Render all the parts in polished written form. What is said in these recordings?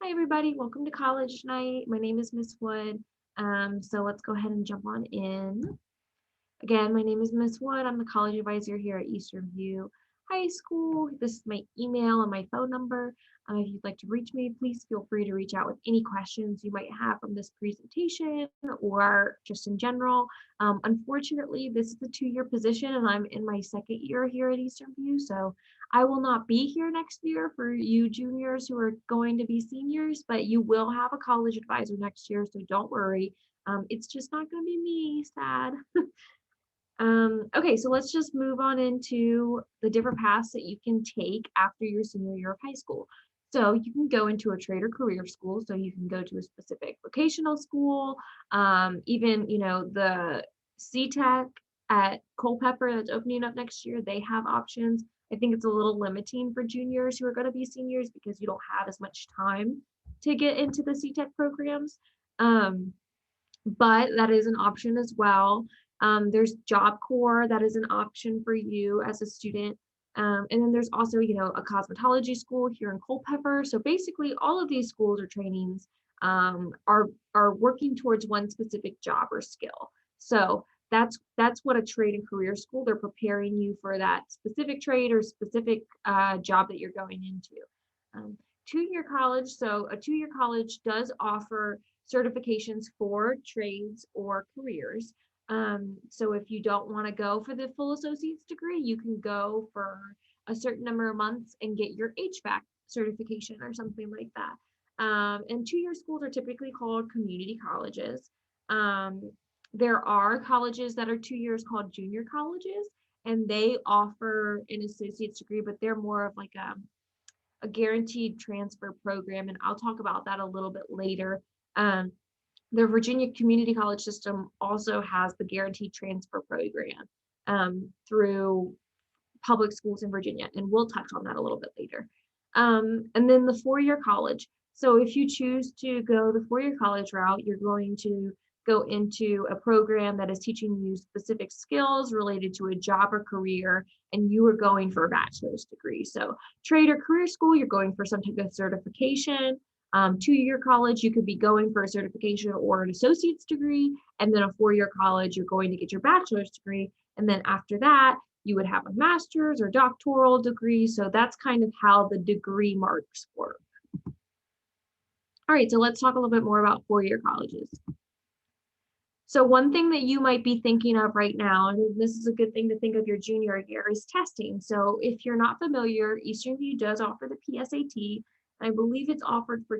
Hi, everybody. Welcome to college tonight. My name is Miss Wood. So let's go ahead and jump on in. Again, my name is Miss Wood. I'm the college advisor here at Eastern View High School. This is my email and my phone number. If you'd like to reach me, please feel free to reach out with any questions you might have from this presentation or just in general. Unfortunately, this is a 2-year position and I'm in my second year here at Eastern View, so I will not be here next year for you juniors who are going to be seniors, but you will have a college advisor next year, so don't worry. It's just not going to be me, sad. Okay, so let's just move on into the different paths that you can take after your senior year of high school. So you can go into a trade or career school. So you can go to a specific vocational school, even, the CTEC at Culpeper that's opening up next year, they have options. I think it's a little limiting for juniors who are going to be seniors because you don't have as much time to get into the CTEC programs. But that is an option as well. There's Job Corps, that is an option for you as a student. And then there's also, a cosmetology school here in Culpeper. So basically all of these schools or trainings are working towards one specific job or skill. So that's what a trade and career school, they're preparing you for that specific trade or specific job that you're going into. 2-year college, so a 2-year college does offer certifications for trades or careers. So if you don't want to go for the full associate's degree, you can go for a certain number of months and get your HVAC certification or something like that. And 2-year schools are typically called community colleges. There are colleges that are 2 years called junior colleges, and they offer an associate's degree, but they're more of like a guaranteed transfer program, and I'll talk about that a little bit later. The Virginia Community College system also has the guaranteed transfer program through public schools in Virginia, and we'll touch on that a little bit later. And then the 4-year college. So if you choose to go the 4-year college route, you're going to go into a program that is teaching you specific skills related to a job or career, and you are going for a bachelor's degree. So trade or career school, you're going for some type of certification. 2-year college, you could be going for a certification or an associate's degree, and then a 4-year college, you're going to get your bachelor's degree, and then after that, you would have a master's or doctoral degree. So that's kind of how the degree marks work. All right, so let's talk a little bit more about 4-year colleges. So one thing that you might be thinking of right now, and this is a good thing to think of your junior year, is testing. So if you're not familiar, Eastern View does offer the PSAT. I believe it's offered for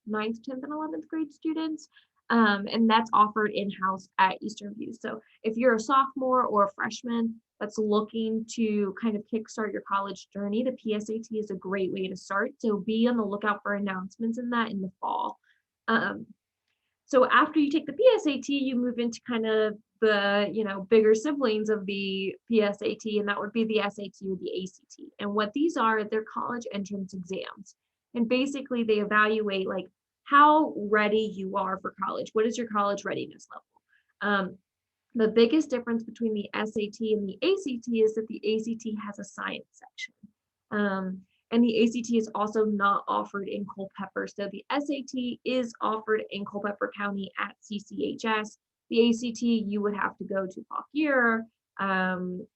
9th, 10th, and 11th grade students. And that's offered in-house at Eastern View. So if you're a sophomore or a freshman that's looking to kind of kickstart your college journey, the PSAT is a great way to start. So be on the lookout for announcements in that in the fall. So after you take the PSAT, you move into kind of the, bigger siblings of the PSAT, and that would be the SAT or the ACT. And what these are, they're college entrance exams. And basically they evaluate like how ready you are for college. What is your college readiness level? The biggest difference between the SAT and the ACT is that the ACT has a science section. And the ACT is also not offered in Culpeper. So the SAT is offered in Culpeper County at CCHS. The ACT, you would have to go to Fauquier,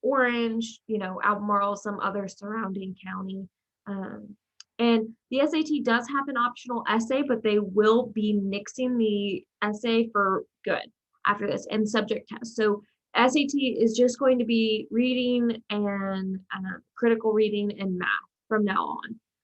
Orange, Albemarle, some other surrounding county. And the SAT does have an optional essay, but they will be nixing the essay for good after this and subject tests. So SAT is just going to be reading and critical reading and math from now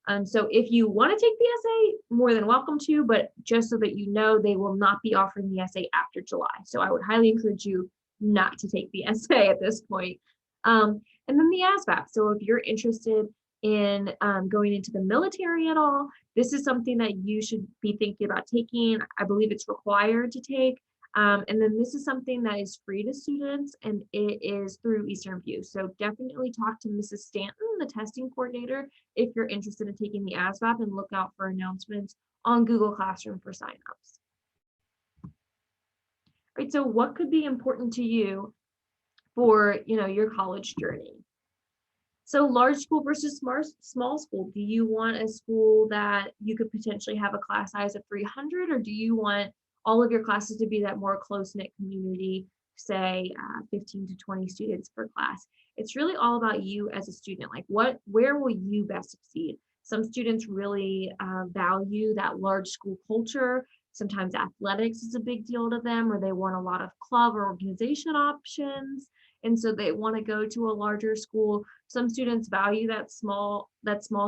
on. So if you want to take the essay, more than welcome to, but just so that you know, they will not be offering the essay after July. So I would highly encourage you not to take the essay at this point. And then the ASVAB. So if you're interested in going into the military at all, this is something that you should be thinking about taking. I believe it's required to take. And then this is something that is free to students, and it is through Eastern View. So definitely talk to Mrs. Stanton, the testing coordinator, if you're interested in taking the ASVAB, and look out for announcements on Google Classroom for signups. All right, so what could be important to you for your college journey? So large school versus small school. Do you want a school that you could potentially have a class size of 300, or do you want all of your classes to be that more close-knit community, say 15 to 20 students per class? It's really all about you as a student. Like where will you best succeed? Some students really value that large school culture. Sometimes athletics is a big deal to them, or they want a lot of club or organization options. And so they want to go to a larger school. Some students value that small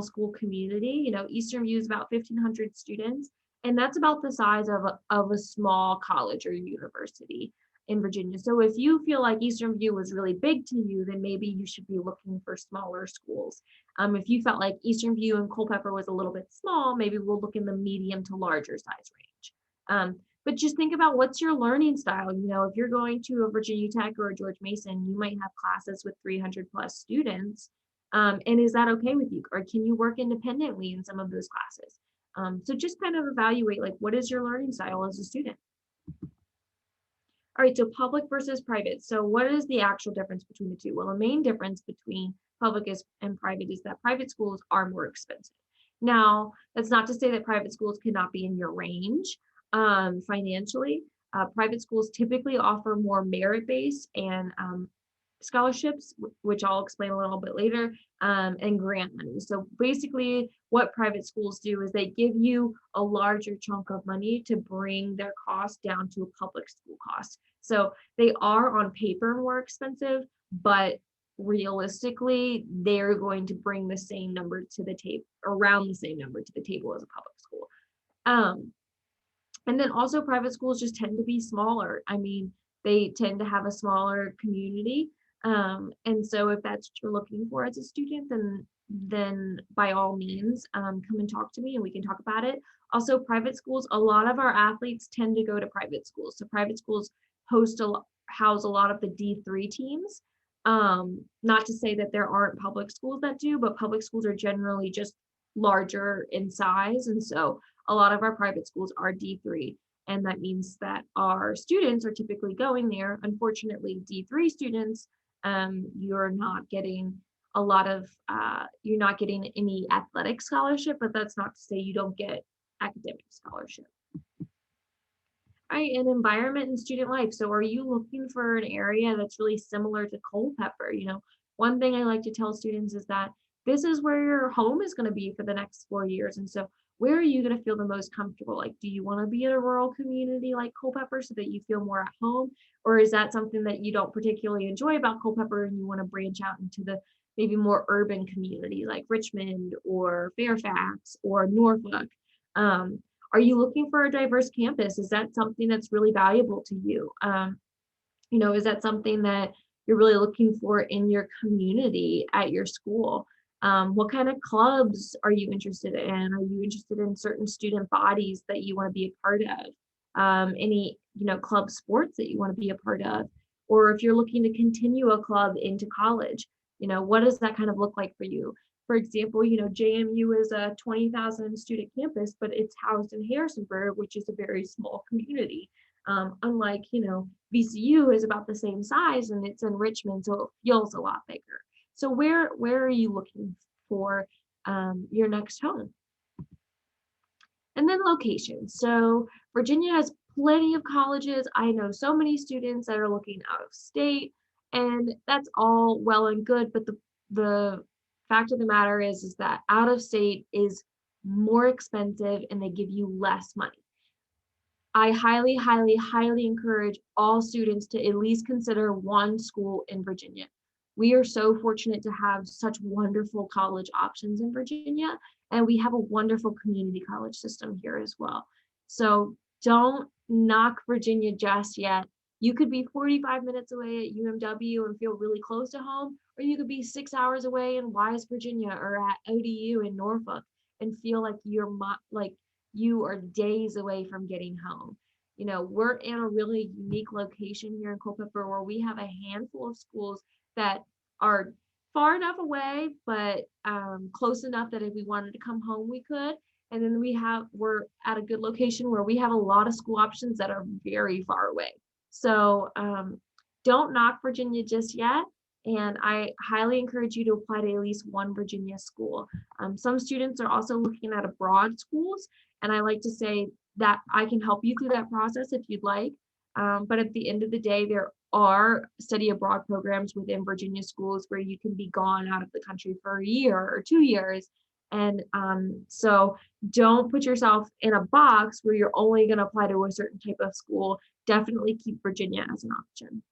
school community. Eastern View is about 1,500 students, and that's about the size of a small college or university in Virginia. So if you feel like Eastern View was really big to you, then maybe you should be looking for smaller schools. If you felt like Eastern View and Culpeper was a little bit small, maybe we'll look in the medium to larger size range. But just think about what's your learning style. If you're going to a Virginia Tech or a George Mason, you might have classes with 300 plus students. And is that okay with you? Or can you work independently in some of those classes? So just kind of evaluate, like, what is your learning style as a student? All right, so public versus private. So what is the actual difference between the two? Well, the main difference between and private is that private schools are more expensive. Now, that's not to say that private schools cannot be in your range financially. Private schools typically offer more merit-based and scholarships, which I'll explain a little bit later, and grant money. So basically, what private schools do is they give you a larger chunk of money to bring their cost down to a public school cost. So they are on paper more expensive, but realistically, they're going to bring the same number to the table, around the same number to the table as a public school. And then also private schools just tend to be smaller. I mean, they tend to have a smaller community. And so if that's what you're looking for as a student, then by all means, come and talk to me and we can talk about it. Also, private schools, a lot of our athletes tend to go to private schools. So private schools house a lot of the D3 teams. Not to say that there aren't public schools that do, but public schools are generally just larger in size. And so a lot of our private schools are D3. And that means that our students are typically going there. Unfortunately, D3 students, you're not getting you're not getting any athletic scholarship, but that's not to say you don't get academic scholarship. All right, and environment and student life. So are you looking for an area that's really similar to Culpeper? One thing I like to tell students is that this is where your home is going to be for the next 4 years. And so where are you going to feel the most comfortable? Like, do you want to be in a rural community like Culpeper so that you feel more at home? Or is that something that you don't particularly enjoy about Culpeper and you want to branch out into the maybe more urban community like Richmond or Fairfax or Norfolk? Are you looking for a diverse campus? Is that something that's really valuable to you? Is that something that you're really looking for in your community at your school? What kind of clubs are you interested in? Are you interested in certain student bodies that you want to be a part of? Any, club sports that you want to be a part of? Or if you're looking to continue a club into college, what does that kind of look like for you? For example, JMU is a 20,000 student campus, but it's housed in Harrisonburg, which is a very small community. Unlike, VCU is about the same size and it's in Richmond, so it feels a lot bigger. So where are you looking for your next home? And then location. So Virginia has plenty of colleges. I know so many students that are looking out of state, and that's all well and good, but the fact of the matter is that out of state is more expensive and they give you less money. I highly, highly, highly encourage all students to at least consider one school in Virginia. We are so fortunate to have such wonderful college options in Virginia, and we have a wonderful community college system here as well. So don't knock Virginia just yet. You could be 45 minutes away at UMW and feel really close to home, or you could be 6 hours away in Wise, Virginia, or at ODU in Norfolk and feel like you are days away from getting home. We're in a really unique location here in Culpeper where we have a handful of schools that are far enough away, but close enough that if we wanted to come home, we could. And then we're at a good location where we have a lot of school options that are very far away. So don't knock Virginia just yet. And I highly encourage you to apply to at least one Virginia school. Some students are also looking at abroad schools, and I like to say that I can help you through that process if you'd like. But at the end of the day, there are study abroad programs within Virginia schools where you can be gone out of the country for a year or 2 years. And so don't put yourself in a box where you're only going to apply to a certain type of school. Definitely keep Virginia as an option.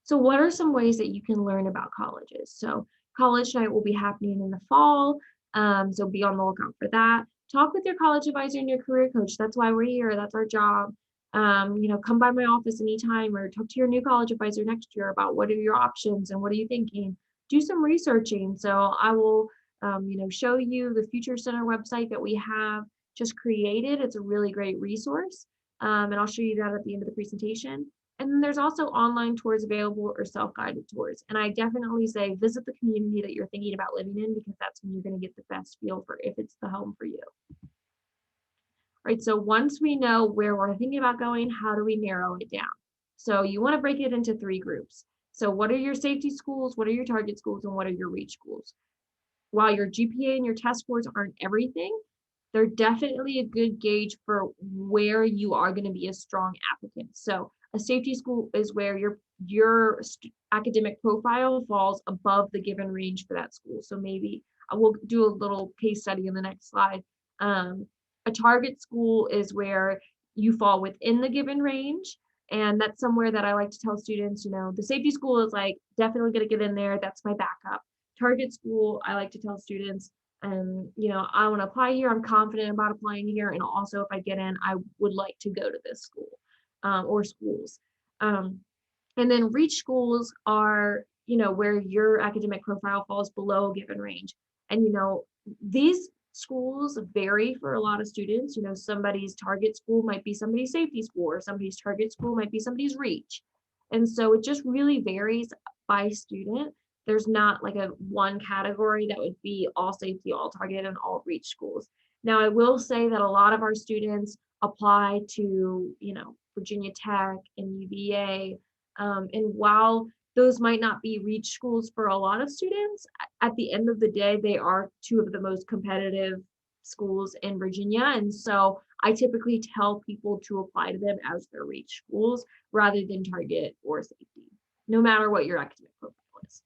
So what are some ways that you can learn about colleges? So college night will be happening in the fall. So be on the lookout for that. Talk with your college advisor and your career coach. That's why we're here. That's our job. Come by my office anytime or talk to your new college advisor next year about what are your options and what are you thinking. Do some researching. So I will, show you the Future Center website that we have just created. It's a really great resource. And I'll show you that at the end of the presentation. And then there's also online tours available or self-guided tours. And I definitely say visit the community that you're thinking about living in because that's when you're going to get the best feel for if it's the home for you. Right, so once we know where we're thinking about going, how do we narrow it down? So you want to break it into 3 groups. So what are your safety schools, what are your target schools, and what are your reach schools? While your GPA and your test scores aren't everything, they're definitely a good gauge for where you are going to be a strong applicant. So a safety school is where your academic profile falls above the given range for that school. So maybe I will do a little case study in the next slide. A target school is where you fall within the given range. And that's somewhere that I like to tell students, the safety school is like definitely going to get in there. That's my backup. Target school, I like to tell students, I want to apply here. I'm confident about applying here. And also if I get in, I would like to go to this school or schools. And then reach schools are, where your academic profile falls below a given range. And, these schools vary for a lot of students. Somebody's target school might be somebody's safety school, or somebody's target school might be somebody's reach. And so it just really varies by student. There's not like a one category that would be all safety, all target, and all reach schools. Now, I will say that a lot of our students apply to, Virginia Tech and UVA. And while those might not be reach schools for a lot of students, at the end of the day, they are 2 of the most competitive schools in Virginia. And so I typically tell people to apply to them as their reach schools rather than target or safety, no matter what your academic profile is.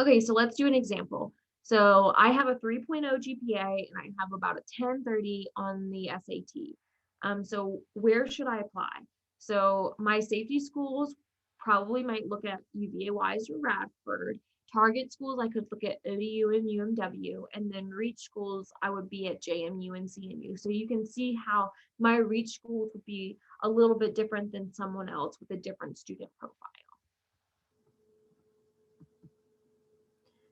Okay, so let's do an example. So I have a 3.0 GPA and I have about a 1030 on the SAT. So where should I apply? So my safety schools probably might look at UVA-Wise or Radford. Target schools, I could look at ODU and UMW, and then reach schools, I would be at JMU and CMU. So you can see how my reach schools would be a little bit different than someone else with a different student profile.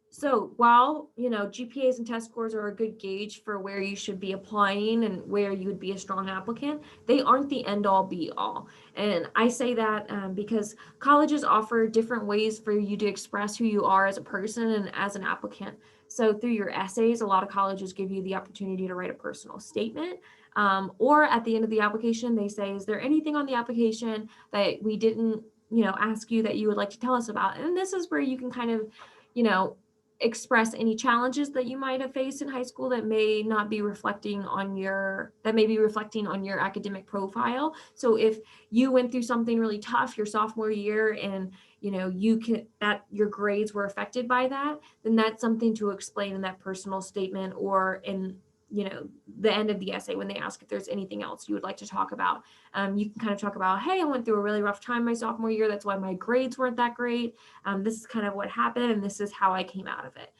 So while, GPAs and test scores are a good gauge for where you should be applying and where you would be a strong applicant, they aren't the end all be all. And I say that because colleges offer different ways for you to express who you are as a person and as an applicant. So through your essays, a lot of colleges give you the opportunity to write a personal statement. Or at the end of the application, they say, is there anything on the application that we didn't, ask you that you would like to tell us about? And this is where you can kind of, express any challenges that you might have faced in high school that may be reflecting on your academic profile. So if you went through something really tough your sophomore year and your grades were affected by that, then that's something to explain in that personal statement or in the end of the essay when they ask if there's anything else you would like to talk about. You can kind of talk about, hey, I went through a really rough time my sophomore year. That's why my grades weren't that great. This is kind of what happened, and this is how I came out of it.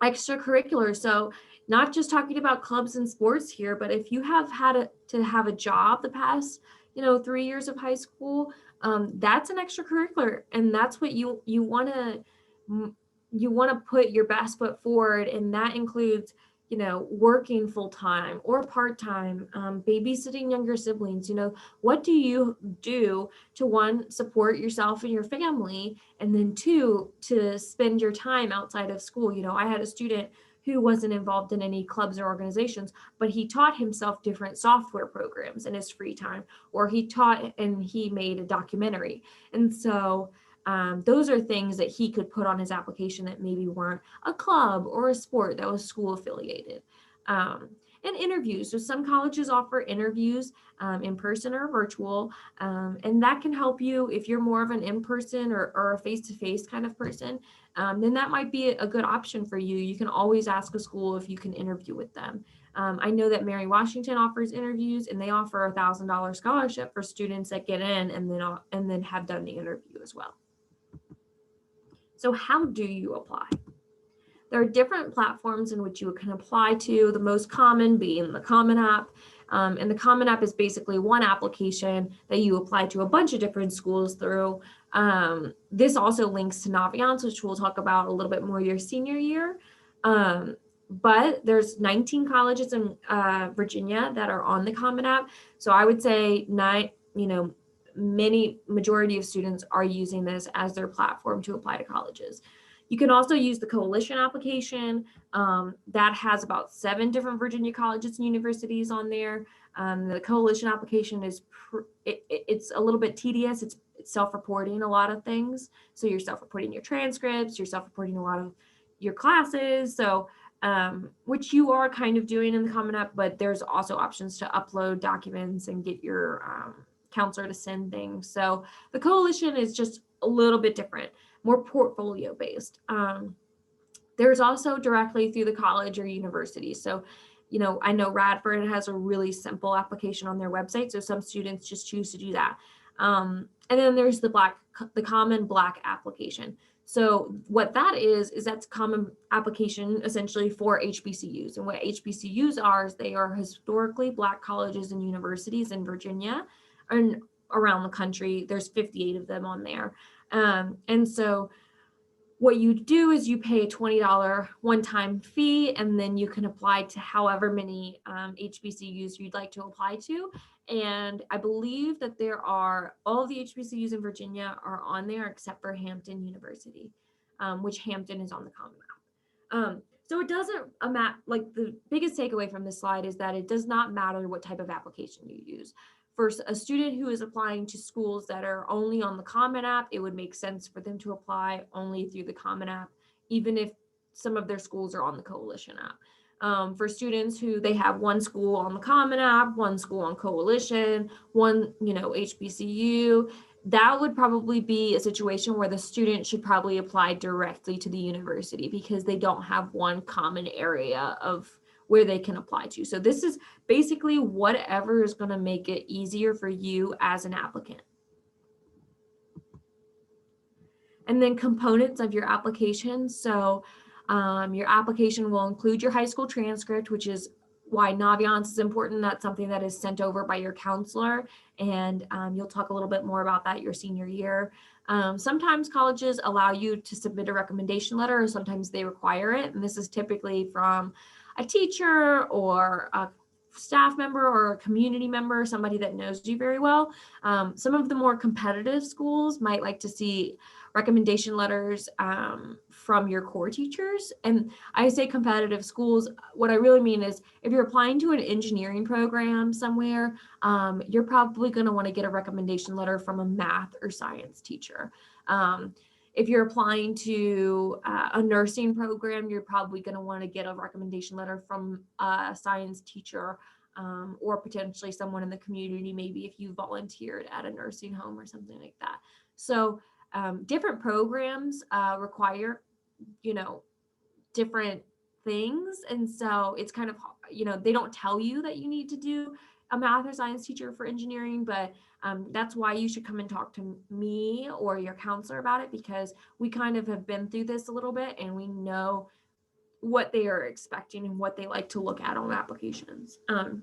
Extracurricular. So not just talking about clubs and sports here, but if you have had to have a job the past, 3 years of high school, that's an extracurricular, and that's what you want to put your best foot forward, and that includes working full-time or part-time, babysitting younger siblings. What do you do to, one, support yourself and your family, and then two, to spend your time outside of school? I had a student who wasn't involved in any clubs or organizations, but he taught himself different software programs in his free time, or he taught and he made a documentary. And so those are things that he could put on his application that maybe weren't a club or a sport that was school affiliated. Um, and interviews. So some colleges offer interviews in person or virtual, and that can help you if you're more of an in-person or a face-to-face kind of person. Then that might be a good option for you. You can always ask a school if you can interview with them. I know that Mary Washington offers interviews, and they offer $1,000 scholarship for students that get in and then have done the interview as well. So how do you apply? There are different platforms in which you can apply to, the most common being the Common App. And the Common App is basically one application that you apply to a bunch of different schools through. This also links to Naviance, which we'll talk about a little bit more your senior year. But there's 19 colleges in Virginia that are on the Common App. So I would say majority of students are using this as their platform to apply to colleges. You can also use the Coalition application that has about 7 different Virginia colleges and universities on there. The Coalition application it's a little bit tedious. It's self-reporting a lot of things. So you're self-reporting your transcripts, you're self-reporting a lot of your classes. So which you are kind of doing in the Common App, but there's also options to upload documents and get your counselor to send things. So the Coalition is just a little bit different, more portfolio based. There's also directly through the college or university. So, I know Radford has a really simple application on their website. So some students just choose to do that. And then there's the Common Black application. So what that is that's a common application essentially for HBCUs. And what HBCUs are is they are historically Black colleges and universities in Virginia and around the country. There's 58 of them on there. And so what you do is you pay a $20 one-time fee, and then you can apply to however many HBCUs you'd like to apply to. And I believe that all of the HBCUs in Virginia are on there except for Hampton University, which Hampton is on the Common App. So it doesn't matter, like the biggest takeaway from this slide is that it does not matter what type of application you use. For a student who is applying to schools that are only on the Common App, it would make sense for them to apply only through the Common App, even if some of their schools are on the Coalition app. For students who they have one school on the Common App, one school on Coalition, one HBCU, that would probably be a situation where the student should probably apply directly to the university because they don't have one common area of where they can apply to. So this is basically whatever is going to make it easier for you as an applicant. And then components of your application. So your application will include your high school transcript, which is why Naviance is important. That's something that is sent over by your counselor, and you'll talk a little bit more about that your senior year. Sometimes colleges allow you to submit a recommendation letter, or sometimes they require it, and this is typically from a teacher or a staff member or a community member, somebody that knows you very well. Some of the more competitive schools might like to see recommendation letters from your core teachers. And I say competitive schools, what I really mean is if you're applying to an engineering program somewhere, you're probably going to want to get a recommendation letter from a math or science teacher. If you're applying to a nursing program, you're probably going to want to get a recommendation letter from a science teacher or potentially someone in the community, maybe if you volunteered at a nursing home or something like that. So different programs require, different things. And so it's kind of, they don't tell you that you need to do a math or science teacher for engineering, but that's why you should come and talk to me or your counselor about it, because we kind of have been through this a little bit and we know what they are expecting and what they like to look at on applications. And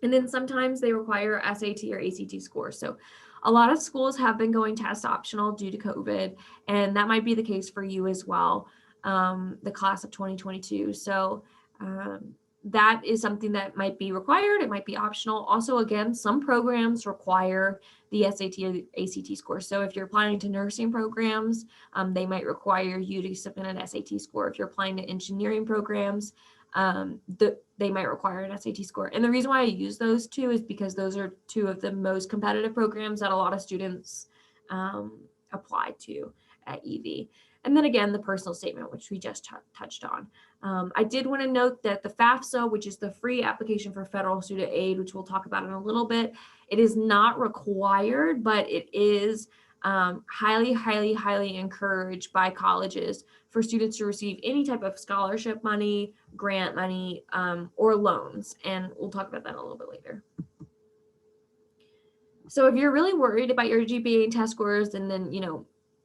then sometimes they require SAT or ACT scores. So a lot of schools have been going test optional due to COVID, and that might be the case for you as well, the class of 2022. So That is something that might be required. It might be optional. Also, again, some programs require the SAT or the ACT score. So if you're applying to nursing programs, they might require you to submit an SAT score. If you're applying to engineering programs, they might require an SAT score. And the reason why I use those two is because those are two of the most competitive programs that a lot of students apply to at EV. And then again, the personal statement, which we just touched on. I did want to note that the FAFSA, which is the free application for federal student aid, which we'll talk about in a little bit, it is not required, but it is highly, highly, highly encouraged by colleges for students to receive any type of scholarship money, grant money, or loans. And we'll talk about that a little bit later. So if you're really worried about your GPA and test scores, and then,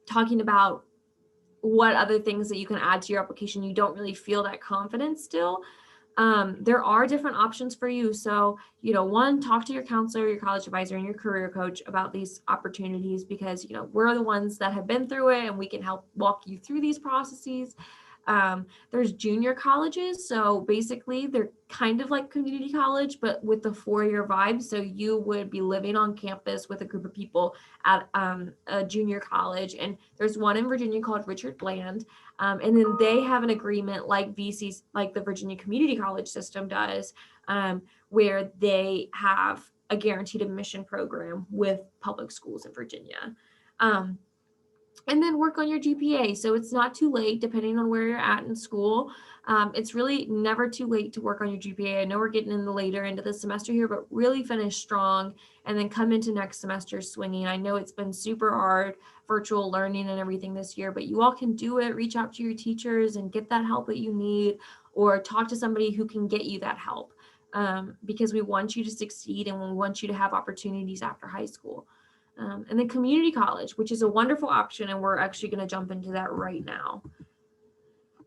talking about what other things that you can add to your application, you don't really feel that confidence still, there are different options for you. So, one, talk to your counselor, your college advisor, and your career coach about these opportunities, because, we're the ones that have been through it and we can help walk you through these processes. There's junior colleges. So basically they're kind of like community college, but with the 4-year vibe. So you would be living on campus with a group of people at a junior college. And there's one in Virginia called Richard Bland. And then they have an agreement like VCs, like the Virginia Community College system does, where they have a guaranteed admission program with public schools in Virginia. And then work on your GPA. So it's not too late, depending on where you're at in school. It's really never too late to work on your GPA. I know we're getting in the later end of the semester here, but really finish strong and then come into next semester swinging. I know it's been super hard, virtual learning and everything this year, but you all can do it. Reach out to your teachers and get that help that you need, or talk to somebody who can get you that help, because we want you to succeed and we want you to have opportunities after high school. And then community college, which is a wonderful option, and we're actually going to jump into that right now.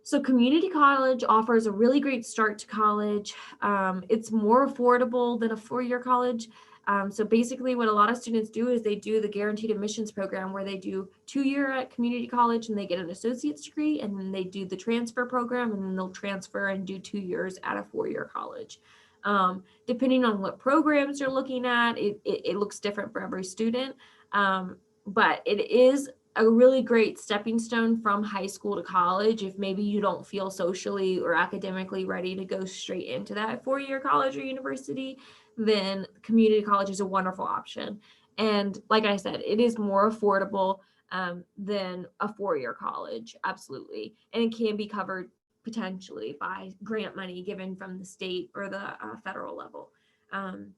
So community college offers a really great start to college. It's more affordable than a 4-year college. So basically what a lot of students do is they do the guaranteed admissions program, where they do 2-year at community college and they get an associate's degree, and then they do the transfer program, and then they'll transfer and do 2 years at a 4-year college. Depending on what programs you're looking at, it looks different for every student. But it is a really great stepping stone from high school to college. If maybe you don't feel socially or academically ready to go straight into that 4-year college or university, then community college is a wonderful option. And like I said, it is more affordable than a 4-year college, absolutely. And it can be covered potentially by grant money given from the state or the federal level. And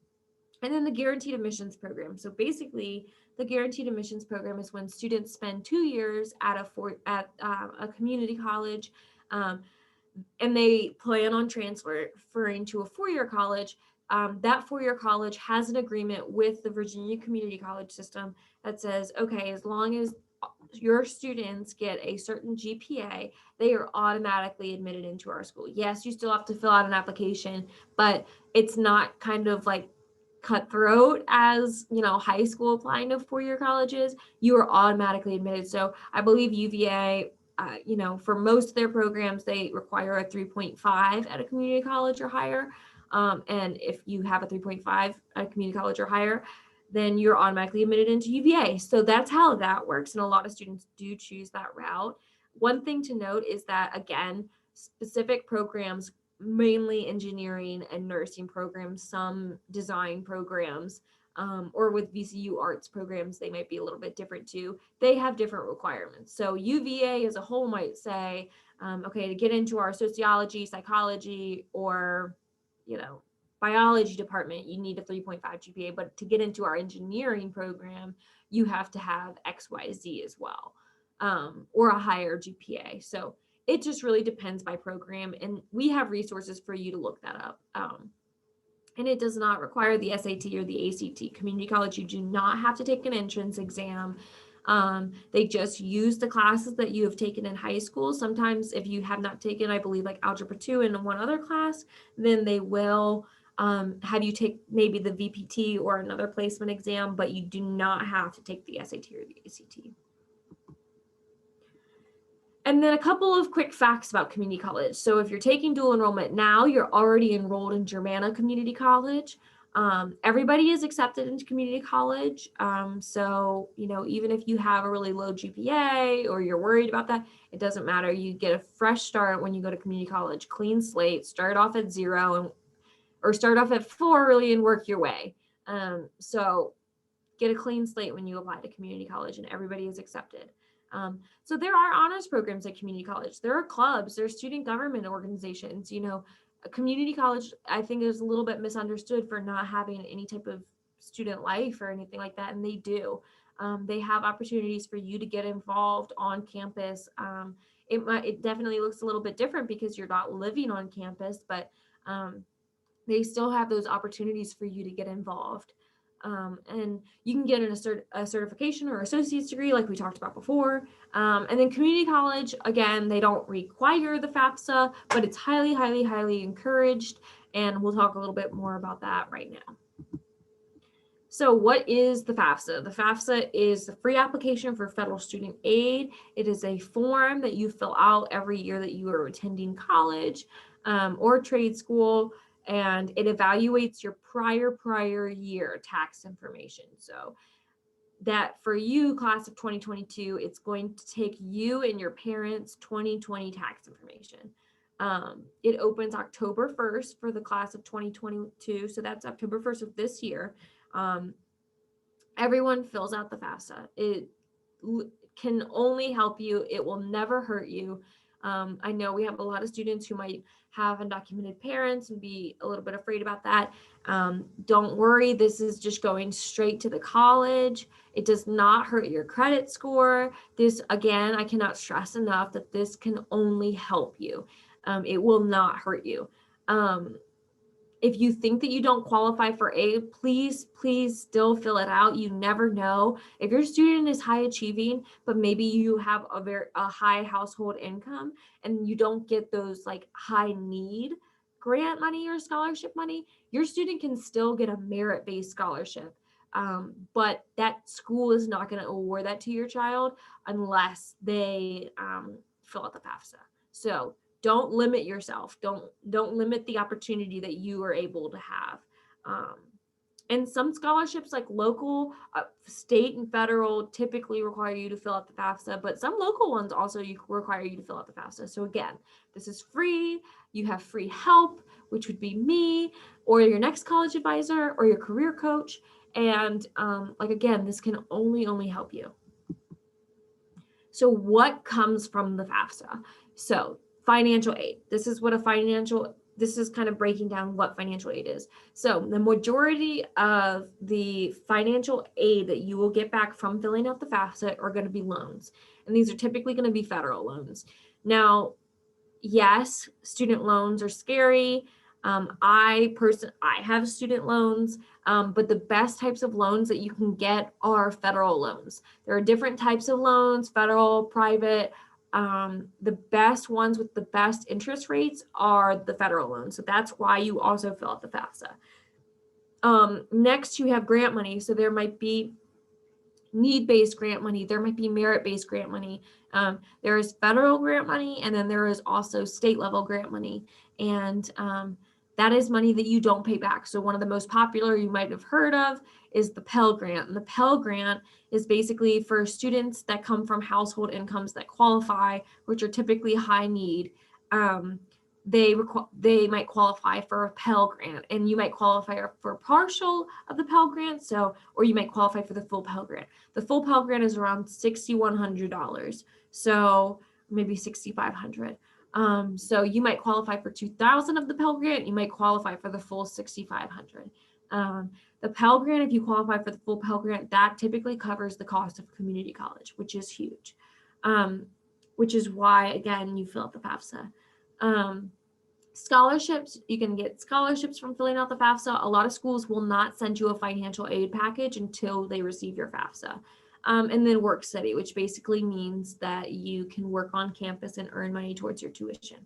then the guaranteed admissions program. So basically, the guaranteed admissions program is when students spend 2 years at a community college, and they plan on transferring to a 4-year college. That 4-year college has an agreement with the Virginia Community College system that says, okay, as long as your students get a certain GPA, they are automatically admitted into our school. Yes, you still have to fill out an application, but it's not kind of like cutthroat as, high school applying to 4-year colleges. You are automatically admitted. So I believe UVA, for most of their programs, they require a 3.5 at a community college or higher. And if you have a 3.5 at a community college or higher, then you're automatically admitted into UVA. So that's how that works. And a lot of students do choose that route. One thing to note is that, again, specific programs, mainly engineering and nursing programs, some design programs, or with VCU arts programs, they might be a little bit different too. They have different requirements. So UVA as a whole might say, okay, to get into our sociology, psychology, or, biology department, you need a 3.5 GPA, but to get into our engineering program, you have to have XYZ as well, or a higher GPA. So it just really depends by program, and we have resources for you to look that up. And it does not require the SAT or the ACT. Community college, you do not have to take an entrance exam. They just use the classes that you have taken in high school. Sometimes if you have not taken, I believe, like Algebra 2 and one other class, then they will have you take maybe the VPT or another placement exam, but you do not have to take the SAT or the ACT. And then a couple of quick facts about community college. So if you're taking dual enrollment now, you're already enrolled in Germanna Community College. Everybody is accepted into community college. So, even if you have a really low GPA or you're worried about that, it doesn't matter. You get a fresh start when you go to community college, clean slate, start off at 0 or start off at 4 really and work your way. So get a clean slate when you apply to community college, and everybody is accepted. So there are honors programs at community college. There are clubs, there are student government organizations. A community college, I think, is a little bit misunderstood for not having any type of student life or anything like that, and they do. They have opportunities for you to get involved on campus. It definitely looks a little bit different because you're not living on campus, but they still have those opportunities for you to get involved. And you can get a certification or associate's degree like we talked about before. And then community college, again, they don't require the FAFSA, but it's highly, highly, highly encouraged. And we'll talk a little bit more about that right now. So what is the FAFSA? The FAFSA is the free application for federal student aid. It is a form that you fill out every year that you are attending college or trade school, and it evaluates your prior year tax information. So that for you, class of 2022, it's going to take you and your parents' 2020 tax information. It opens October 1st for the class of 2022. So that's October 1st of this year. Everyone fills out the FAFSA. It can only help you. It will never hurt you. I know we have a lot of students who might have undocumented parents and be a little bit afraid about that. Don't worry, this is just going straight to the college. It does not hurt your credit score. This, again, I cannot stress enough that this can only help you. It will not hurt you. If you think that you don't qualify for aid, please still fill it out. You never know. If your student is high achieving, but maybe you have a high household income and you don't get those like high need grant money or scholarship money, your student can still get a merit-based scholarship. But that school is not going to award that to your child unless they fill out the FAFSA. So don't limit yourself. Don't limit the opportunity that you are able to have. And some scholarships, like local, state, and federal, typically require you to fill out the FAFSA, but some local ones also require you to fill out the FAFSA. So again, this is free. You have free help, which would be me or your next college advisor or your career coach. And again, this can only help you. So what comes from the FAFSA? So financial aid. This is kind of breaking down what financial aid is. So the majority of the financial aid that you will get back from filling out the FAFSA are going to be loans. And these are typically going to be federal loans. Now, yes, student loans are scary. I have student loans, but the best types of loans that you can get are federal loans. There are different types of loans, federal, private. The best ones with the best interest rates are the federal loans. So that's why you also fill out the FAFSA. Next, you have grant money. So there might be need-based grant money. There might be merit-based grant money. There is federal grant money, and then there is also state-level grant money. And that is money that you don't pay back. So one of the most popular you might have heard of is the Pell Grant. And the Pell Grant is basically for students that come from household incomes that qualify, which are typically high need. They might qualify for a Pell Grant, and you might qualify for partial of the Pell Grant, or you might qualify for the full Pell Grant. The full Pell Grant is around $6,100, so maybe $6,500. So you might qualify for 2,000 of the Pell Grant. You might qualify for the full 6,500. The Pell Grant, if you qualify for the full Pell Grant, that typically covers the cost of community college, which is huge. Which is why, again, you fill out the FAFSA. Scholarships, you can get scholarships from filling out the FAFSA. A lot of schools will not send you a financial aid package until they receive your FAFSA. And then work study, which basically means that you can work on campus and earn money towards your tuition.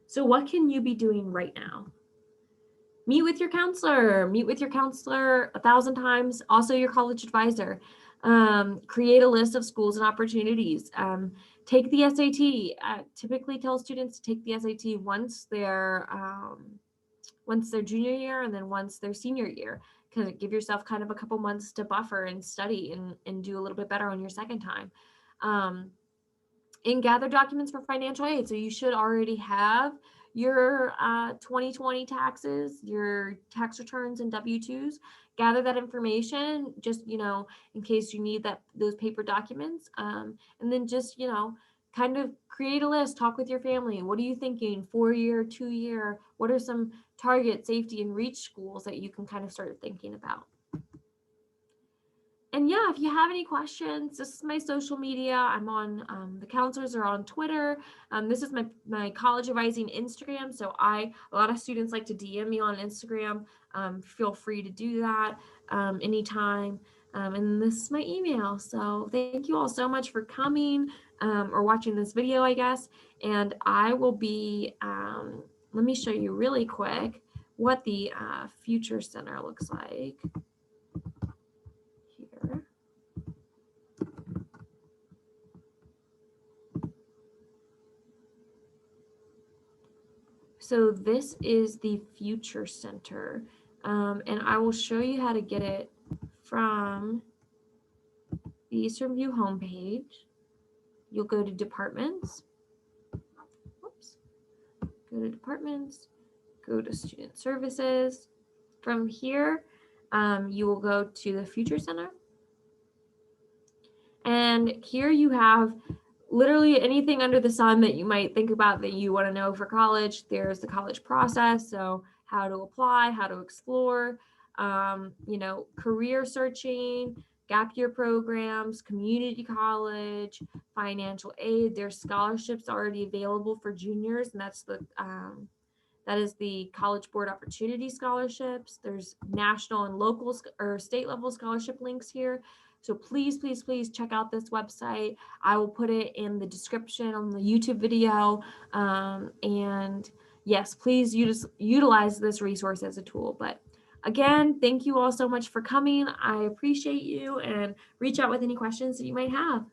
So what can you be doing right now? Meet with your counselor 1,000 times, also your college advisor. Create a list of schools and opportunities. Take the SAT. Typically tell students to take the SAT once their junior year and then once their senior year. Give yourself kind of a couple months to buffer and study and do a little bit better on your second time. And gather documents for financial aid. So you should already have your 2020 taxes, your tax returns and W-2s. Gather that information just, in case you need those paper documents. And then just, kind of create a list, talk with your family. What are you thinking? 4-year, 2-year? What are some target, safety, and reach schools that you can kind of start thinking about? And yeah, if you have any questions, this is my social media. I'm on, the counselors are on Twitter. This is my college advising Instagram. So a lot of students like to DM me on Instagram. Feel free to do that anytime. And this is my email. So thank you all so much for coming or watching this video, I guess. And I will be, let me show you really quick what the Future Center looks like. Here. So this is the Future Center, and I will show you how to get it from the Eastern View homepage. You'll go to Departments. Oops. Go to Departments. Go to Student Services. From here, you will go to the Future Center. And here you have literally anything under the sun that you might think about that you want to know for college. There's the college process, so how to apply, how to explore, career searching, gap year programs, community college, financial aid. There's scholarships already available for juniors, and that is the College Board Opportunity Scholarships. There's national and local or state level scholarship links here. So please, please, please check out this website. I will put it in the description on the YouTube video. And yes, please utilize this resource as a tool. But again, thank you all so much for coming. I appreciate you, and reach out with any questions that you might have.